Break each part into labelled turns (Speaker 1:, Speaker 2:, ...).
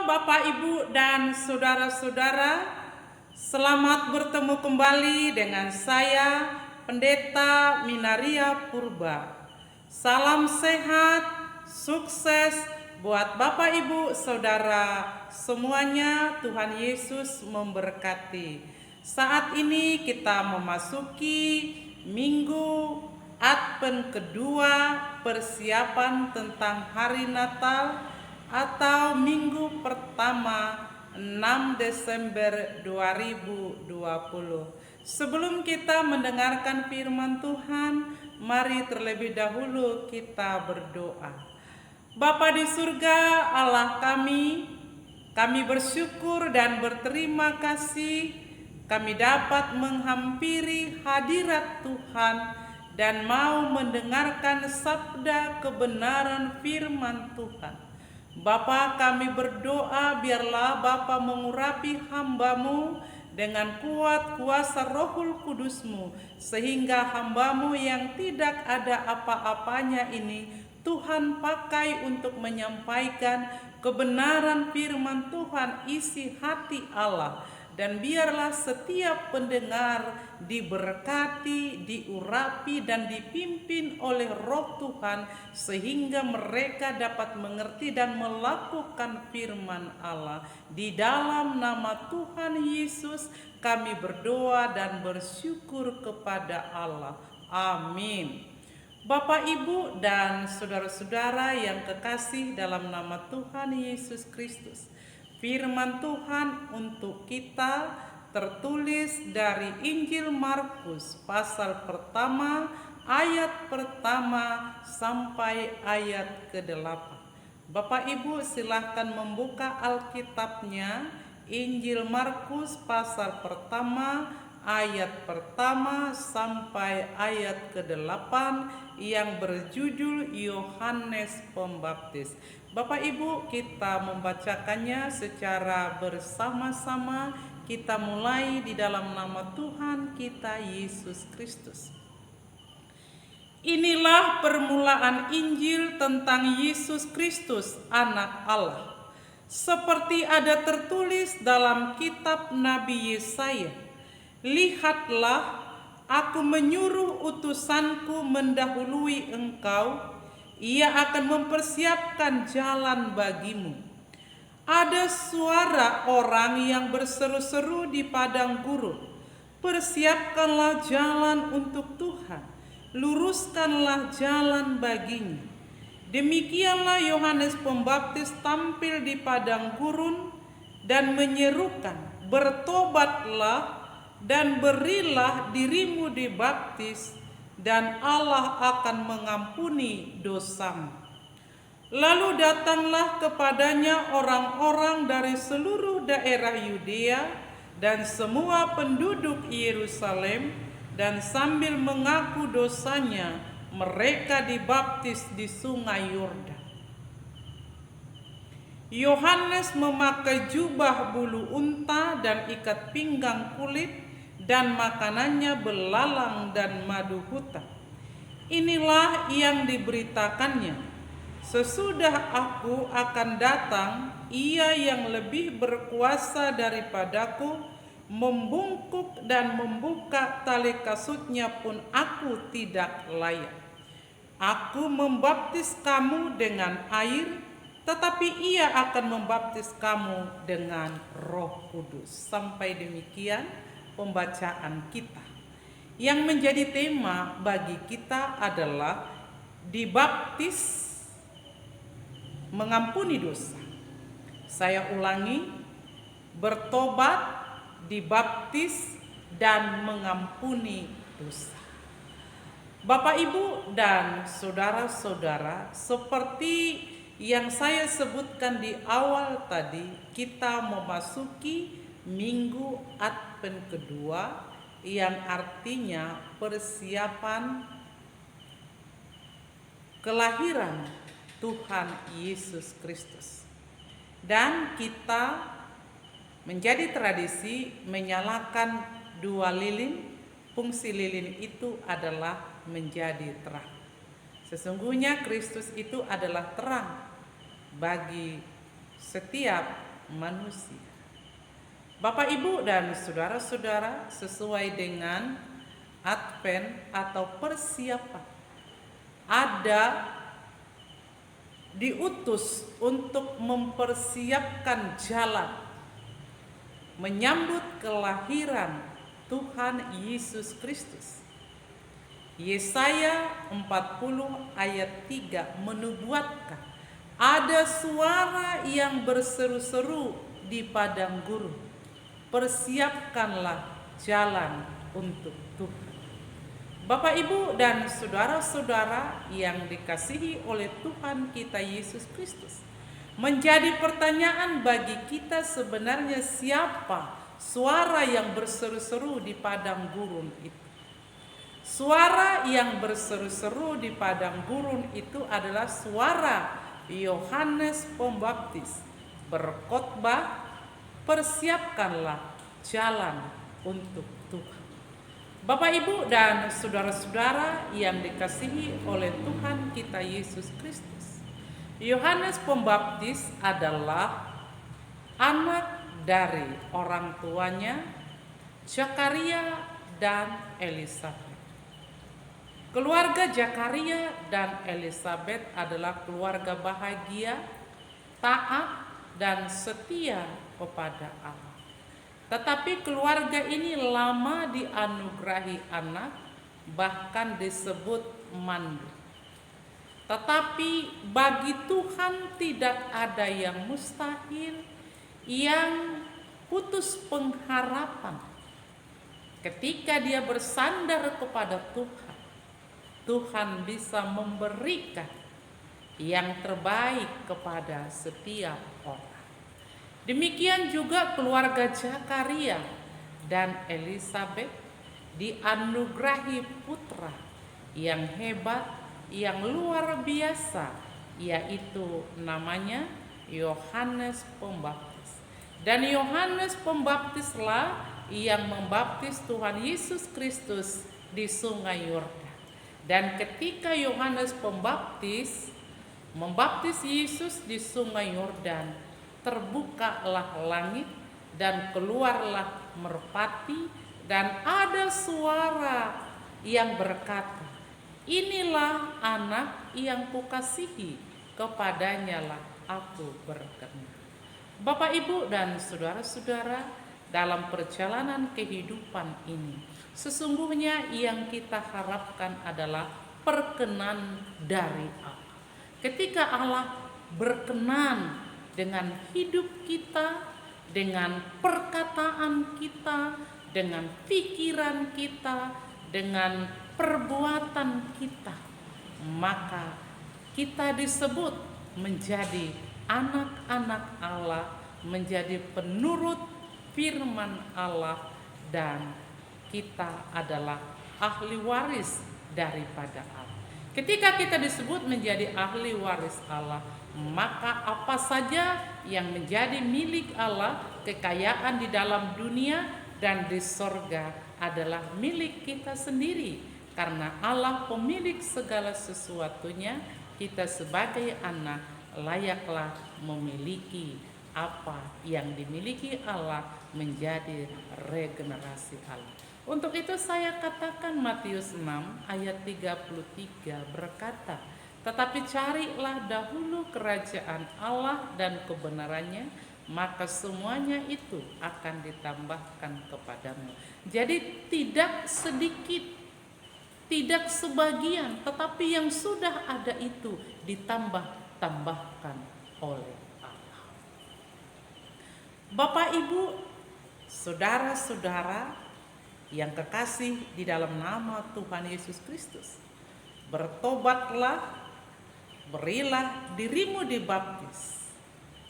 Speaker 1: Bapak, Ibu, dan saudara-saudara, selamat bertemu kembali dengan saya, Pendeta Minaria Purba. Salam sehat, sukses buat Bapak, Ibu, saudara semuanya. Tuhan Yesus memberkati. Saat ini kita memasuki Minggu Advent kedua, persiapan tentang hari Natal atau minggu pertama 6 Desember 2020. Sebelum kita mendengarkan firman Tuhan, mari terlebih dahulu kita berdoa. Bapa di surga, Allah kami bersyukur dan berterima kasih kami dapat menghampiri hadirat Tuhan dan mau mendengarkan sabda kebenaran firman Tuhan. Bapa, kami berdoa biarlah Bapa mengurapi hamba-Mu dengan kuat kuasa Rohul Kudus-Mu, sehingga hamba-Mu yang tidak ada apa-apanya ini Tuhan pakai untuk menyampaikan kebenaran firman Tuhan, isi hati Allah. Dan biarlah setiap pendengar diberkati, diurapi, dan dipimpin oleh Roh Tuhan sehingga mereka dapat mengerti dan melakukan firman Allah. Di dalam nama Tuhan Yesus kami berdoa dan bersyukur kepada Allah. Amin. Bapak, Ibu, dan saudara-saudara yang kekasih dalam nama Tuhan Yesus Kristus, firman Tuhan untuk kita tertulis dari Injil Markus pasal pertama ayat pertama sampai ayat ke-8. Bapak, Ibu, silahkan membuka Alkitabnya. Injil Markus pasal pertama ayat pertama sampai ayat ke-8 yang berjudul Yohanes Pembaptis. Bapak, Ibu, kita membacakannya secara bersama-sama. Kita mulai di dalam nama Tuhan kita Yesus Kristus. Inilah permulaan Injil tentang Yesus Kristus, Anak Allah. Seperti ada tertulis dalam kitab Nabi Yesaya, "Lihatlah, aku menyuruh utusanku mendahului engkau, ia akan mempersiapkan jalan bagimu." Ada suara orang yang berseru-seru di padang gurun, "Persiapkanlah jalan untuk Tuhan, luruskanlah jalan baginya." Demikianlah Yohanes Pembaptis tampil di padang gurun dan menyerukan, "Bertobatlah dan berilah dirimu dibaptis, dan Allah akan mengampuni dosamu." Lalu datanglah kepadanya orang-orang dari seluruh daerah Yudea dan semua penduduk Yerusalem, dan sambil mengaku dosanya, mereka dibaptis di sungai Yordan. Yohanes memakai jubah bulu unta dan ikat pinggang kulit, dan makanannya belalang dan madu hutan. Inilah yang diberitakannya, "Sesudah aku akan datang, ia yang lebih berkuasa daripadaku, membungkuk dan membuka tali kasutnya pun aku tidak layak. Aku membaptis kamu dengan air, tetapi ia akan membaptis kamu dengan Roh Kudus." Sampai demikian pembacaan kita. Yang menjadi tema bagi kita adalah dibaptis, mengampuni dosa. Saya ulangi, bertobat, dibaptis, dan mengampuni dosa. Bapak, Ibu, dan saudara-saudara, seperti yang saya sebutkan di awal tadi, kita memasuki Minggu Advent kedua, yang artinya persiapan kelahiran Tuhan Yesus Kristus. Dan kita menjadi tradisi menyalakan 2 lilin. Fungsi lilin itu adalah menjadi terang. Sesungguhnya Kristus itu adalah terang bagi setiap manusia. Bapak, Ibu, dan saudara-saudara, sesuai dengan Advent atau persiapan, ada diutus untuk mempersiapkan jalan menyambut kelahiran Tuhan Yesus Kristus. Yesaya 40 ayat 3 menubuatkan ada suara yang berseru-seru di padang gurun, persiapkanlah jalan untuk Tuhan. Bapak, Ibu, dan saudara-saudara yang dikasihi oleh Tuhan kita Yesus Kristus, menjadi pertanyaan bagi kita sebenarnya siapa suara yang berseru-seru di padang gurun itu. Suara yang berseru-seru di padang gurun itu adalah suara Yohanes Pembaptis berkhotbah, persiapkanlah jalan untuk Tuhan. Bapak, Ibu, dan saudara-saudara yang dikasihi oleh Tuhan kita Yesus Kristus, Yohanes Pembaptis adalah anak dari orang tuanya Zakaria dan Elisabet. Keluarga Zakaria dan Elisabet adalah keluarga bahagia, taat, dan setia kepada Allah. Tetapi keluarga ini lama dianugerahi anak, bahkan disebut mandu. Tetapi bagi Tuhan tidak ada yang mustahil, yang putus pengharapan. Ketika dia bersandar kepada Tuhan, Tuhan bisa memberikan yang terbaik kepada setiap orang. Demikian juga keluarga Zakaria dan Elisabet dianugerahi putra yang hebat, yang luar biasa, yaitu namanya Yohanes Pembaptis. Dan Yohanes Pembaptislah yang membaptis Tuhan Yesus Kristus di Sungai Yordan. Dan ketika Yohanes Pembaptis membaptis Yesus di Sungai Yordan, terbukalah langit dan keluarlah merpati, dan ada suara yang berkata, inilah anak yang kukasihi, kepadanya lah aku berkenan. Bapak, Ibu, dan saudara-saudara, dalam perjalanan kehidupan ini, sesungguhnya yang kita harapkan adalah perkenan dari Allah. Ketika Allah berkenan dengan hidup kita, dengan perkataan kita, dengan pikiran kita, dengan perbuatan kita, maka kita disebut menjadi anak-anak Allah, menjadi penurut firman Allah, dan kita adalah ahli waris daripada Allah. Ketika kita disebut menjadi ahli waris Allah, maka apa saja yang menjadi milik Allah, kekayaan di dalam dunia dan di sorga adalah milik kita sendiri. Karena Allah pemilik segala sesuatunya, kita sebagai anak layaklah memiliki apa yang dimiliki Allah, menjadi regenerasi Allah. Untuk itu saya katakan Matius 6 ayat 33 berkata, tetapi carilah dahulu kerajaan Allah dan kebenarannya, maka semuanya itu akan ditambahkan kepadamu. Jadi tidak sedikit, tidak sebagian, tetapi yang sudah ada itu ditambah-tambahkan oleh Allah. Bapak, Ibu, saudara-saudara yang kekasih di dalam nama Tuhan Yesus Kristus, bertobatlah, berilah dirimu dibaptis,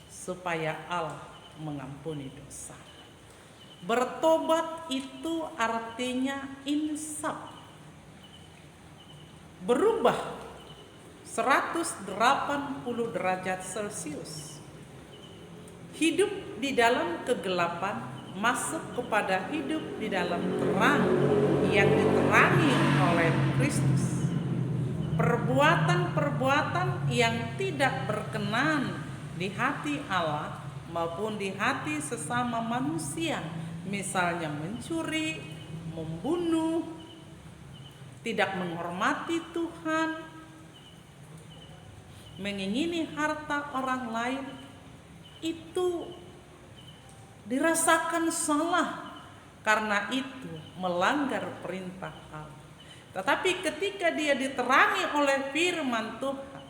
Speaker 1: supaya Allah mengampuni dosa. Bertobat itu artinya insaf, berubah 180 derajat Celcius. Hidup di dalam kegelapan, masuk kepada hidup di dalam terang yang diterangi oleh Kristus. Perbuatan-perbuatan yang tidak berkenan di hati Allah maupun di hati sesama manusia, misalnya mencuri, membunuh, tidak menghormati Tuhan, mengingini harta orang lain, itu dirasakan salah karena itu melanggar perintah Allah. Tetapi ketika dia diterangi oleh firman Tuhan,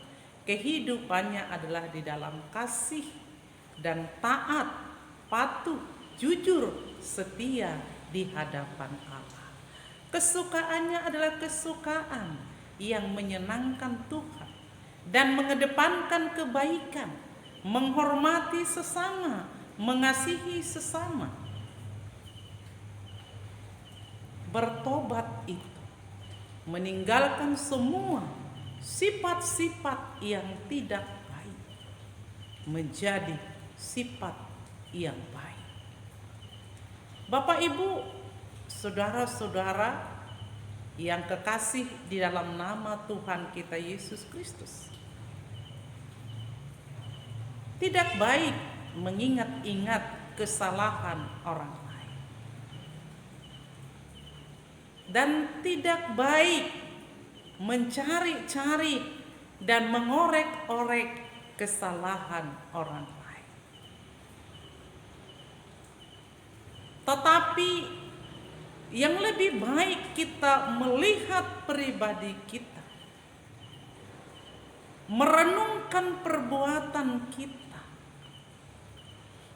Speaker 1: kehidupannya adalah di dalam kasih dan taat, patuh, jujur, setia di hadapan Allah. Kesukaannya adalah kesukaan yang menyenangkan Tuhan dan mengedepankan kebaikan, menghormati sesama, mengasihi sesama. Bertobat itu meninggalkan semua sifat-sifat yang tidak baik menjadi sifat yang baik. Bapak, Ibu, saudara-saudara yang kekasih di dalam nama Tuhan kita Yesus Kristus, tidak baik mengingat-ingat kesalahan orang lain, dan tidak baik mencari-cari dan mengorek-orek kesalahan orang lain. Tetapi yang lebih baik kita melihat pribadi kita, merenungkan perbuatan kita,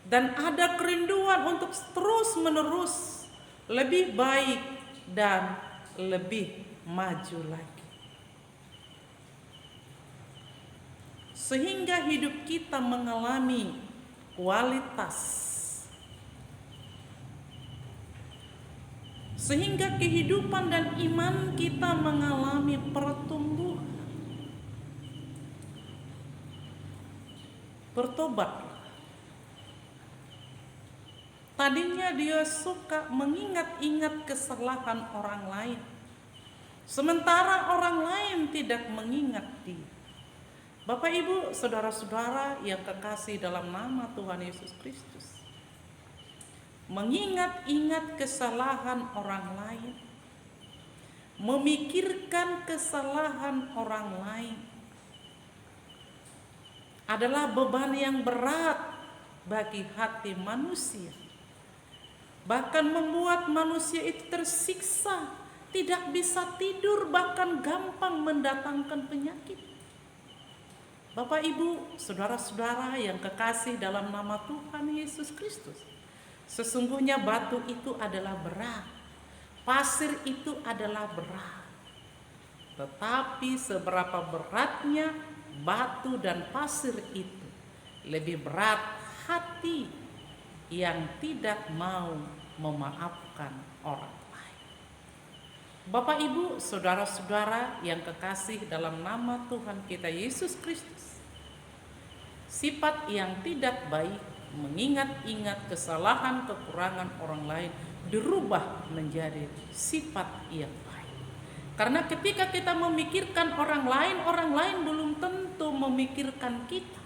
Speaker 1: dan ada kerinduan untuk terus-menerus lebih baik dan lebih maju lagi, sehingga hidup kita mengalami kualitas, sehingga kehidupan dan iman kita mengalami pertumbuhan. Bertobat. Tadinya dia suka mengingat-ingat kesalahan orang lain, sementara orang lain tidak mengingat dia. Bapak, Ibu, saudara-saudara yang kekasih dalam nama Tuhan Yesus Kristus, mengingat-ingat kesalahan orang lain, memikirkan kesalahan orang lain adalah beban yang berat bagi hati manusia. Bahkan membuat manusia itu tersiksa, tidak bisa tidur, bahkan gampang mendatangkan penyakit. Bapak, Ibu, saudara-saudara yang kekasih dalam nama Tuhan Yesus Kristus, sesungguhnya batu itu adalah berat, pasir itu adalah berat. Tetapi seberapa beratnya batu dan pasir itu, lebih berat hati yang tidak mau memaafkan orang lain. Bapak, Ibu, saudara-saudara yang kekasih dalam nama Tuhan kita Yesus Kristus, sifat yang tidak baik, mengingat-ingat kesalahan, kekurangan orang lain, dirubah menjadi sifat yang baik. Karena ketika kita memikirkan orang lain belum tentu memikirkan kita.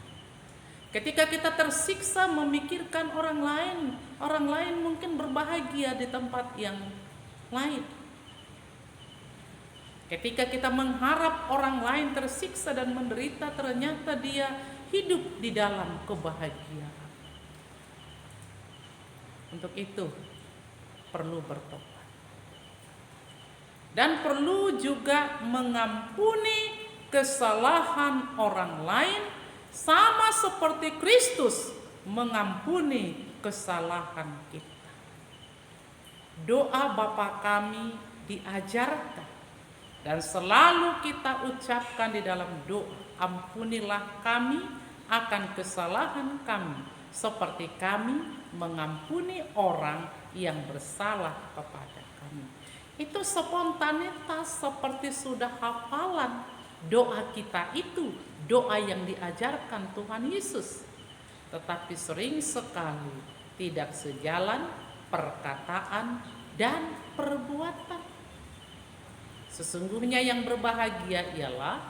Speaker 1: Ketika kita tersiksa memikirkan orang lain mungkin berbahagia di tempat yang lain. Ketika kita mengharap orang lain tersiksa dan menderita, ternyata dia hidup di dalam kebahagiaan. Untuk itu perlu bertobat, dan perlu juga mengampuni kesalahan orang lain, sama seperti Kristus mengampuni kesalahan kita. Doa Bapa kami diajarkan dan selalu kita ucapkan di dalam doa, ampunilah kami akan kesalahan kami, seperti kami mengampuni orang yang bersalah kepada kami. Itu spontanitas, seperti sudah hafalan. Doa kita itu doa yang diajarkan Tuhan Yesus, tetapi sering sekali tidak sejalan perkataan dan perbuatan. Sesungguhnya yang berbahagia ialah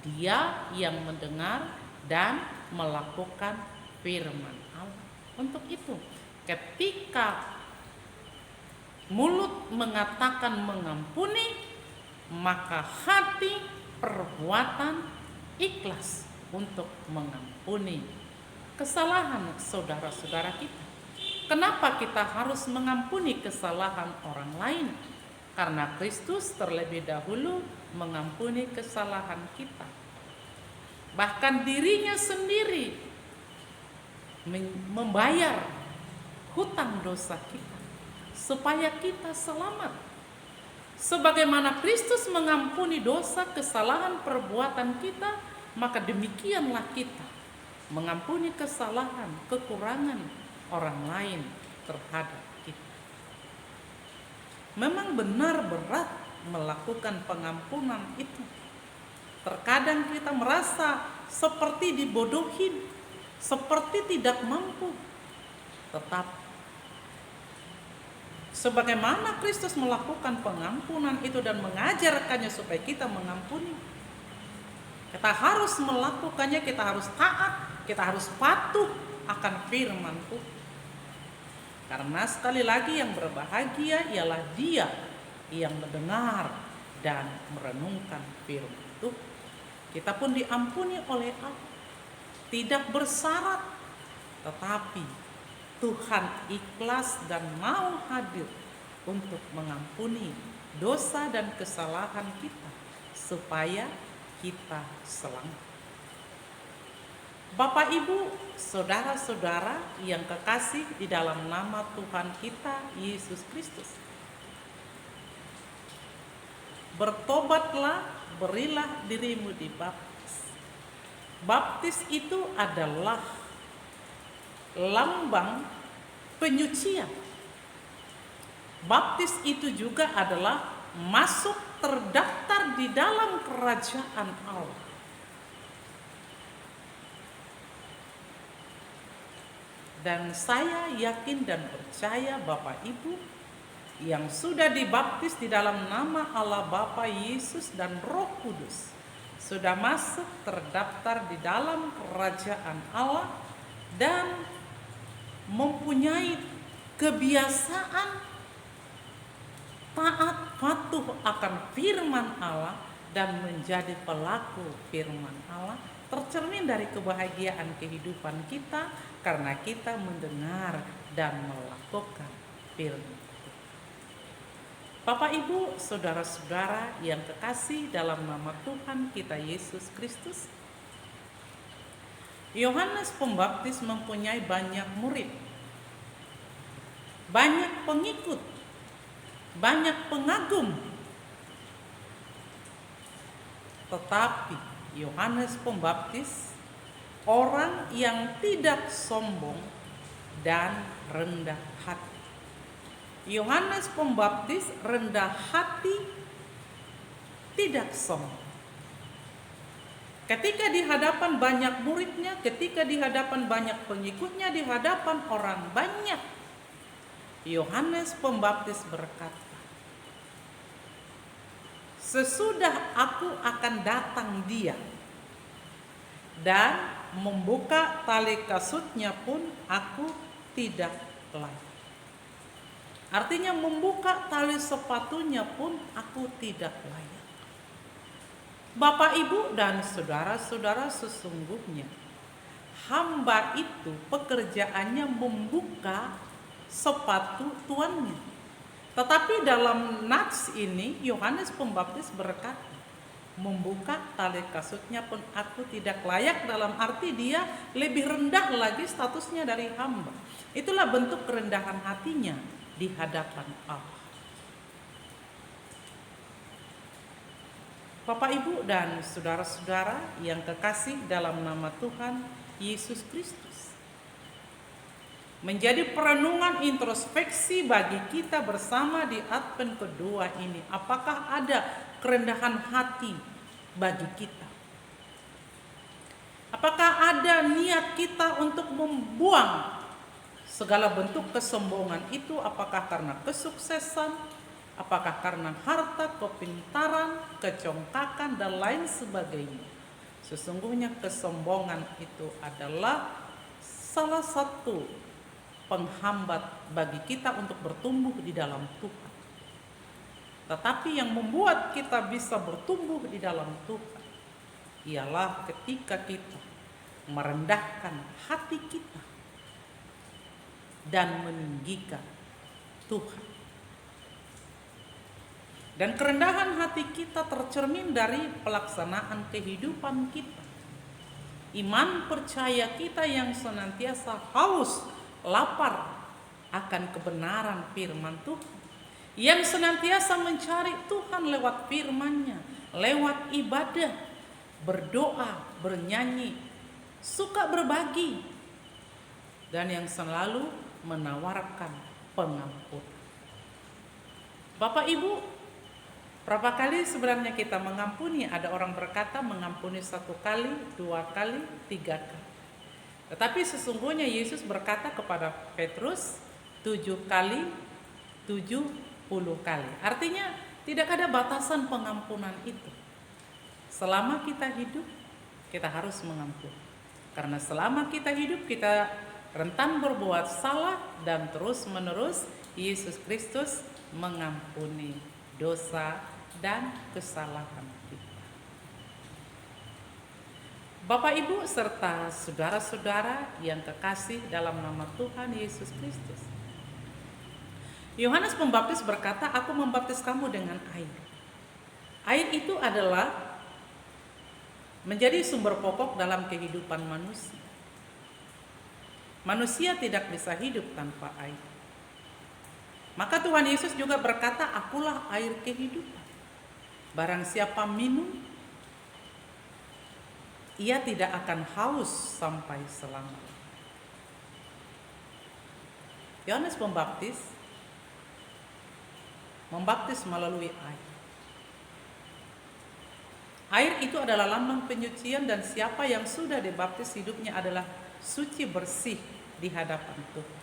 Speaker 1: dia yang mendengar dan melakukan firman Allah. Untuk itu, ketika mulut mengatakan mengampuni, maka hati perbuatan ikhlas untuk mengampuni kesalahan saudara-saudara kita. Kenapa kita harus mengampuni kesalahan orang lain? Karena Kristus terlebih dahulu mengampuni kesalahan kita. Bahkan dirinya sendiri membayar hutang dosa kita supaya kita selamat. Sebagaimana Kristus mengampuni dosa, kesalahan, perbuatan kita, maka demikianlah kita mengampuni kesalahan, kekurangan orang lain terhadap kita. Memang benar berat melakukan pengampunan itu. Terkadang kita merasa seperti dibodohin, seperti tidak mampu. Tetapi sebagaimana Kristus melakukan pengampunan itu dan mengajarkannya supaya kita mengampuni, kita harus melakukannya, kita harus taat, kita harus patuh akan firman Tuhan. Karena sekali lagi yang berbahagia ialah dia yang mendengar dan merenungkan firman Tuhan. Kita pun diampuni oleh Allah, tidak bersyarat, tetapi Tuhan ikhlas dan mau hadir untuk mengampuni dosa dan kesalahan kita supaya kita selamat. Bapak, Ibu, saudara-saudara yang kekasih di dalam nama Tuhan kita Yesus Kristus, bertobatlah, berilah dirimu dibaptis. Baptis itu adalah lambang penyucian. Baptis itu juga adalah masuk terdaftar di dalam kerajaan Allah. Dan saya yakin dan percaya Bapak Ibu yang sudah dibaptis di dalam nama Allah Bapa, Yesus dan Roh Kudus sudah masuk terdaftar di dalam kerajaan Allah dan mempunyai kebiasaan taat patuh akan firman Allah dan menjadi pelaku firman Allah, tercermin dari kebahagiaan kehidupan kita karena kita mendengar dan melakukan firman. Bapak, Ibu, saudara-saudara yang kekasih dalam nama Tuhan kita Yesus Kristus, Yohanes Pembaptis mempunyai banyak murid, banyak pengikut, banyak pengagum. Tetapi Yohanes Pembaptis orang yang tidak sombong dan rendah hati. Yohanes Pembaptis rendah hati, tidak sombong. Ketika di hadapan banyak muridnya, ketika di hadapan banyak pengikutnya, di hadapan orang banyak, Yohanes Pembaptis berkata, "Sesudah aku akan datang dia, dan membuka tali kasutnya pun aku tidak layak." Artinya membuka tali sepatunya pun aku tidak layak. Bapak, Ibu, dan saudara-saudara, sesungguhnya hamba itu pekerjaannya membuka sepatu tuannya. Tetapi dalam nats ini Yohanes Pembaptis berkata, membuka tali kasutnya pun aku tidak layak, dalam arti dia lebih rendah lagi statusnya dari hamba. Itulah bentuk kerendahan hatinya di hadapan Allah. Bapak, Ibu, dan saudara-saudara yang kekasih dalam nama Tuhan Yesus Kristus, menjadi perenungan introspeksi bagi kita bersama di Advent kedua ini. Apakah ada kerendahan hati bagi kita? Apakah ada niat kita untuk membuang segala bentuk kesombongan itu? Apakah karena kesuksesan, apakah karena harta, kepintaran, kecongkakan, dan lain sebagainya? Sesungguhnya kesombongan itu adalah salah satu penghambat bagi kita untuk bertumbuh di dalam Tuhan. Tetapi yang membuat kita bisa bertumbuh di dalam Tuhan ialah ketika kita merendahkan hati kita dan meninggikan Tuhan. Dan kerendahan hati kita tercermin dari pelaksanaan kehidupan kita. Iman percaya kita yang senantiasa haus, lapar akan kebenaran firman Tuhan. Yang senantiasa mencari Tuhan lewat firman-Nya, lewat ibadah, berdoa, bernyanyi, suka berbagi, dan yang selalu menawarkan pengampunan. Bapak Ibu, berapa kali sebenarnya kita mengampuni? Ada orang berkata mengampuni 1 kali, 2 kali, 3 kali. Tetapi sesungguhnya Yesus berkata kepada Petrus 7 kali, 70 kali. Artinya tidak ada batasan pengampunan itu. Selama kita hidup, kita harus mengampuni. Karena selama kita hidup, kita rentan berbuat salah, dan terus-menerus Yesus Kristus mengampuni dosa dan kesalahan kita. Bapak Ibu serta saudara-saudara yang kekasih dalam nama Tuhan Yesus Kristus, Yohanes Pembaptis berkata, "Aku membaptis kamu dengan air." Air itu adalah menjadi sumber pokok dalam kehidupan manusia. Manusia tidak bisa hidup tanpa air. Maka Tuhan Yesus juga berkata, "Akulah air kehidupan. Barang siapa minum, ia tidak akan haus sampai selama-lamanya." Yohanes Pembaptis membaptis melalui air. Air itu adalah lambang penyucian, dan siapa yang sudah dibaptis hidupnya adalah suci bersih di hadapan Tuhan.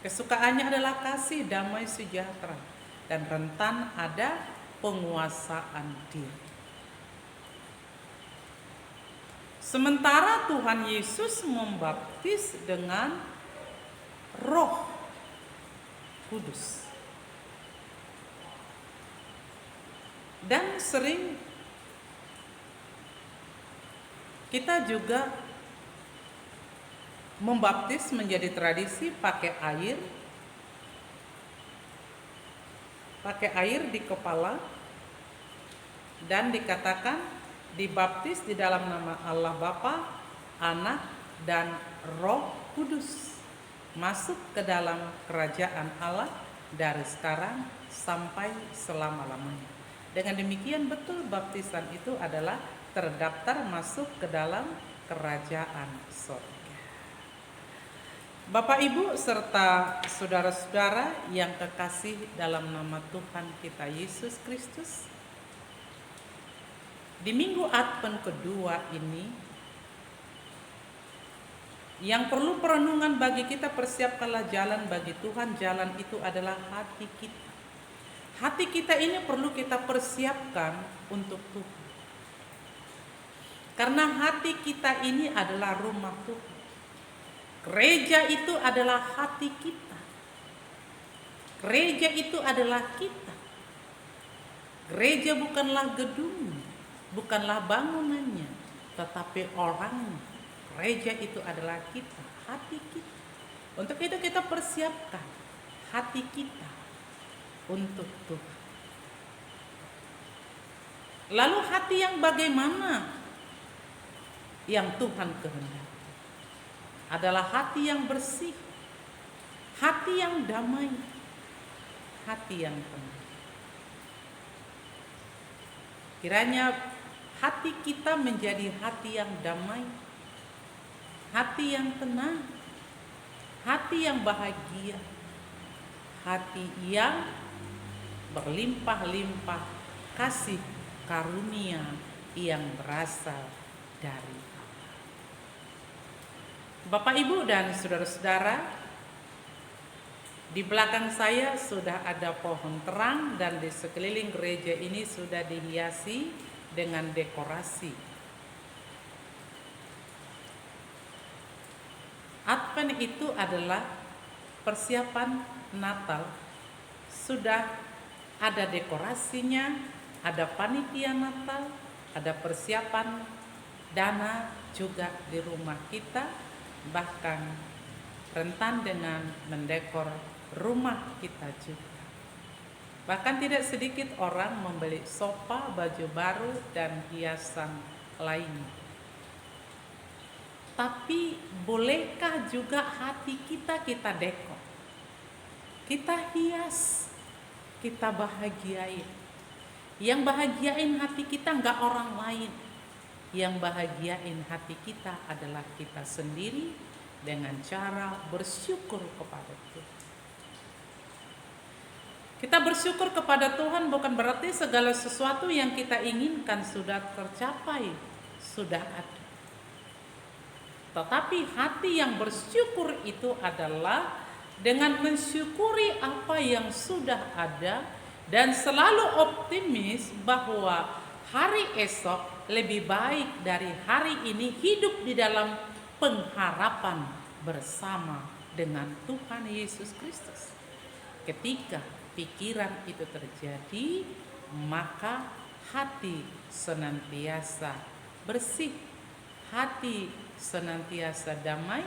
Speaker 1: Kesukaannya adalah kasih, damai, sejahtera, dan rentan ada penguasaan diri. Sementara Tuhan Yesus membaptis dengan Roh Kudus. Dan sering kita juga membaptis menjadi tradisi pakai air di kepala, dan dikatakan dibaptis di dalam nama Allah Bapa, Anak, dan Roh Kudus, masuk ke dalam kerajaan Allah dari sekarang sampai selama-lamanya. Dengan demikian betul baptisan itu adalah terdaftar masuk ke dalam kerajaan surga. Bapak Ibu serta saudara-saudara yang kekasih dalam nama Tuhan kita Yesus Kristus, di minggu Advent kedua ini, yang perlu perenungan bagi kita, persiapkanlah jalan bagi Tuhan. Jalan itu adalah hati kita. Hati kita ini perlu kita persiapkan untuk Tuhan. Karena hati kita ini adalah rumah Tuhan. Gereja itu adalah hati kita. Gereja itu adalah kita. Gereja bukanlah gedung, bukanlah bangunannya, tetapi orangnya. Gereja itu adalah kita, hati kita. Untuk itu kita persiapkan hati kita untuk Tuhan. Lalu hati yang bagaimana yang Tuhan kehendaki? Adalah hati yang bersih, hati yang damai, hati yang tenang. Kiranya hati kita menjadi hati yang damai, hati yang tenang, hati yang bahagia, hati yang berlimpah-limpah kasih karunia yang berasal dari Allah. Bapak, Ibu, dan saudara-saudara, di belakang saya sudah ada pohon terang, dan di sekeliling gereja ini sudah dihiasi dengan dekorasi. Advent Advent itu adalah persiapan Natal. Sudah ada dekorasinya, ada panitia Natal, ada persiapan dana juga di rumah kita, bahkan rentan dengan mendekor rumah kita juga. Bahkan tidak sedikit orang membeli sofa, baju baru, dan hiasan lainnya. Tapi bolehkah juga hati kita dekor? Kita hias, kita bahagiain. Yang bahagiain hati kita enggak orang lain. Yang bahagiain hati kita adalah kita sendiri dengan cara bersyukur kepada Tuhan. Kita bersyukur kepada Tuhan bukan berarti segala sesuatu yang kita inginkan sudah tercapai, sudah ada. Tetapi hati yang bersyukur itu adalah dengan mensyukuri apa yang sudah ada dan selalu optimis bahwa hari esok lebih baik dari hari ini, hidup di dalam pengharapan bersama dengan Tuhan Yesus Kristus. Ketika pikiran itu terjadi, maka hati senantiasa bersih, hati senantiasa damai,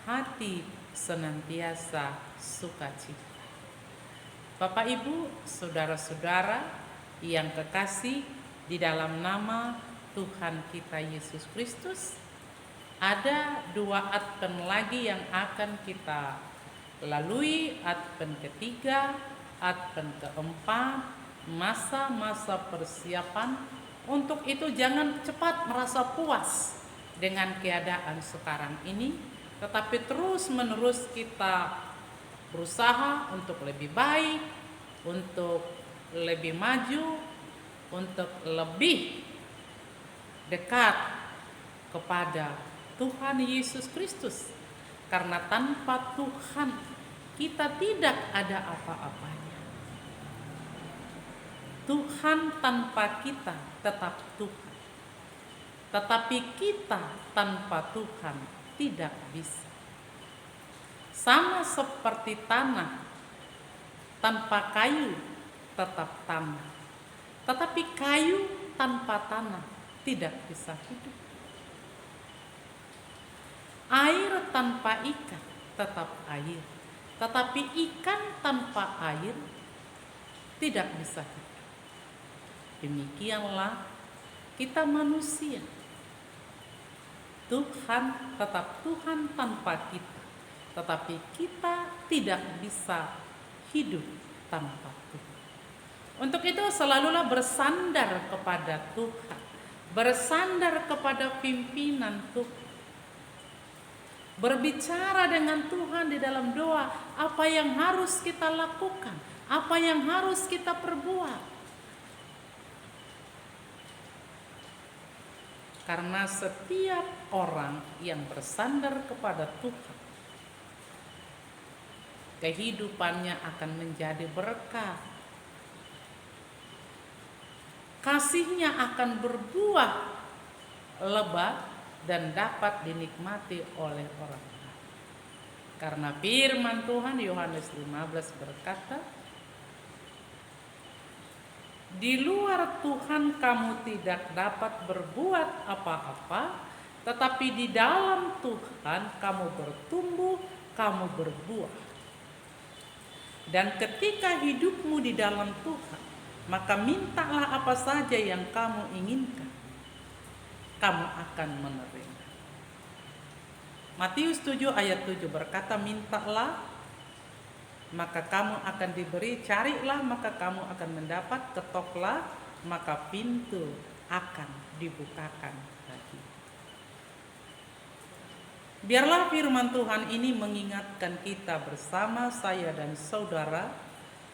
Speaker 1: hati senantiasa sukacita. Bapak Ibu, saudara-saudara yang kekasih di dalam nama Tuhan kita Yesus Kristus, ada 2 Advent lagi yang akan kita lalui, Advent ketiga, Advent keempat, masa-masa persiapan. Untuk itu jangan cepat merasa puas dengan keadaan sekarang ini, tetapi terus-menerus kita berusaha untuk lebih baik, untuk lebih maju, untuk lebih dekat kepada Tuhan Yesus Kristus. Karena tanpa Tuhan kita tidak ada apa-apanya. Tuhan tanpa kita tetap Tuhan. Tetapi kita tanpa Tuhan tidak bisa. Sama seperti tanah tanpa kayu tetap tanah. Tetapi kayu tanpa tanah tidak bisa hidup. Air tanpa ikan tetap air. Tetapi ikan tanpa air tidak bisa hidup. Demikianlah kita manusia. Tuhan tetap Tuhan tanpa kita. Tetapi kita tidak bisa hidup tanpa Tuhan. Untuk itu selalulah bersandar kepada Tuhan. Bersandar kepada pimpinan Tuhan. Berbicara dengan Tuhan di dalam doa, apa yang harus kita lakukan, apa yang harus kita perbuat. Karena setiap orang yang bersandar kepada Tuhan, kehidupannya akan menjadi berkah. Kasihnya akan berbuah lebat dan dapat dinikmati oleh orang lain. Karena firman Tuhan Yohanes 15 berkata, di luar Tuhan kamu tidak dapat berbuat apa-apa, tetapi di dalam Tuhan kamu bertumbuh, kamu berbuah. Dan ketika hidupmu di dalam Tuhan, maka mintalah apa saja yang kamu inginkan, kamu akan menerima. Matius 7 ayat 7 berkata, mintalah maka kamu akan diberi, carilah maka kamu akan mendapat, ketoklah maka pintu akan dibukakan bagi. Biarlah firman Tuhan ini mengingatkan kita bersama saya dan saudara,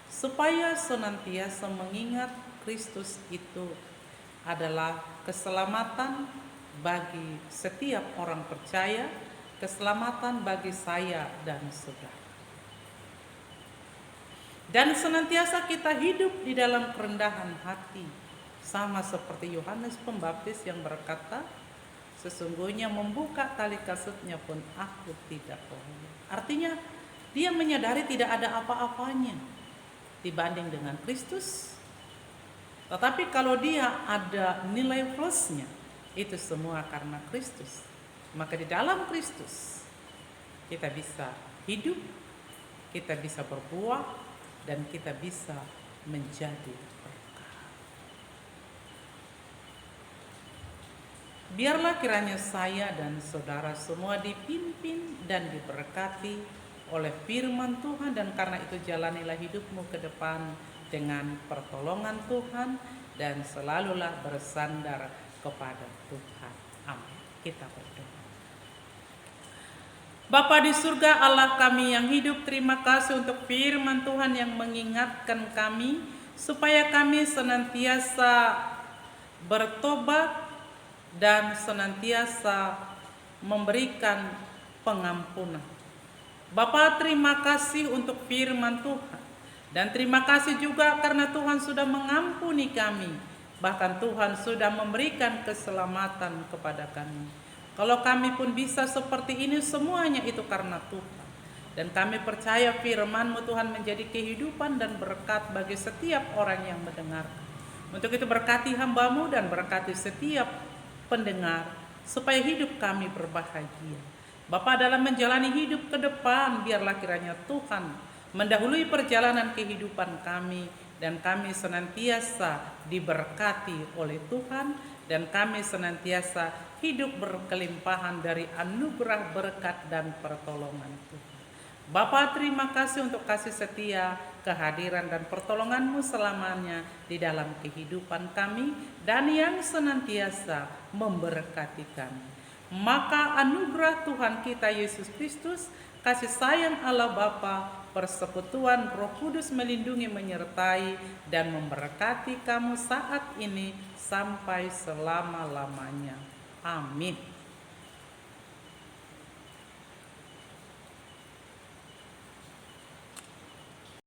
Speaker 1: supaya senantiasa mengingat Kristus itu adalah keselamatan bagi setiap orang percaya, keselamatan bagi saya dan saudara. Dan senantiasa kita hidup di dalam kerendahan hati, sama seperti Yohanes Pembaptis yang berkata, Sesungguhnya membuka tali kasutnya pun aku tidak boleh. Artinya dia menyadari tidak ada apa-apanya dibanding dengan Kristus. Tetapi kalau dia ada nilai plusnya, itu semua karena Kristus. Maka di dalam Kristus kita bisa hidup, kita bisa berbuah, dan kita bisa menjadi berkah. Biarlah kiranya saya dan saudara semua dipimpin dan diberkati oleh firman Tuhan, dan karena itu jalanilah hidupmu ke depan dengan pertolongan Tuhan dan selalulah bersandar kepada Tuhan. Amin. Kita berdoa. Bapa di surga, Allah kami yang hidup, terima kasih untuk firman Tuhan yang mengingatkan kami supaya kami senantiasa bertobat dan senantiasa memberikan pengampunan. Bapa, terima kasih untuk firman Tuhan, dan terima kasih juga karena Tuhan sudah mengampuni kami, bahkan Tuhan sudah memberikan keselamatan kepada kami. Kalau kami pun bisa seperti ini, semuanya itu karena Tuhan. Dan kami percaya firman-Mu Tuhan menjadi kehidupan dan berkat bagi setiap orang yang mendengar. Untuk itu berkati hamba-Mu dan berkati setiap pendengar, supaya hidup kami berbahagia. Bapa, dalam menjalani hidup ke depan, biarlah kiranya Tuhan mendahului perjalanan kehidupan kami, dan kami senantiasa diberkati oleh Tuhan, dan kami senantiasa hidup berkelimpahan dari anugerah, berkat, dan pertolongan Tuhan. Bapa, terima kasih untuk kasih setia, kehadiran, dan pertolongan-Mu selamanya di dalam kehidupan kami, dan yang senantiasa memberkati kami. Maka anugerah Tuhan kita Yesus Kristus, kasih sayang Allah Bapa, persekutuan Roh Kudus melindungi, menyertai, dan memberkati kamu saat ini sampai selama-lamanya. Amin.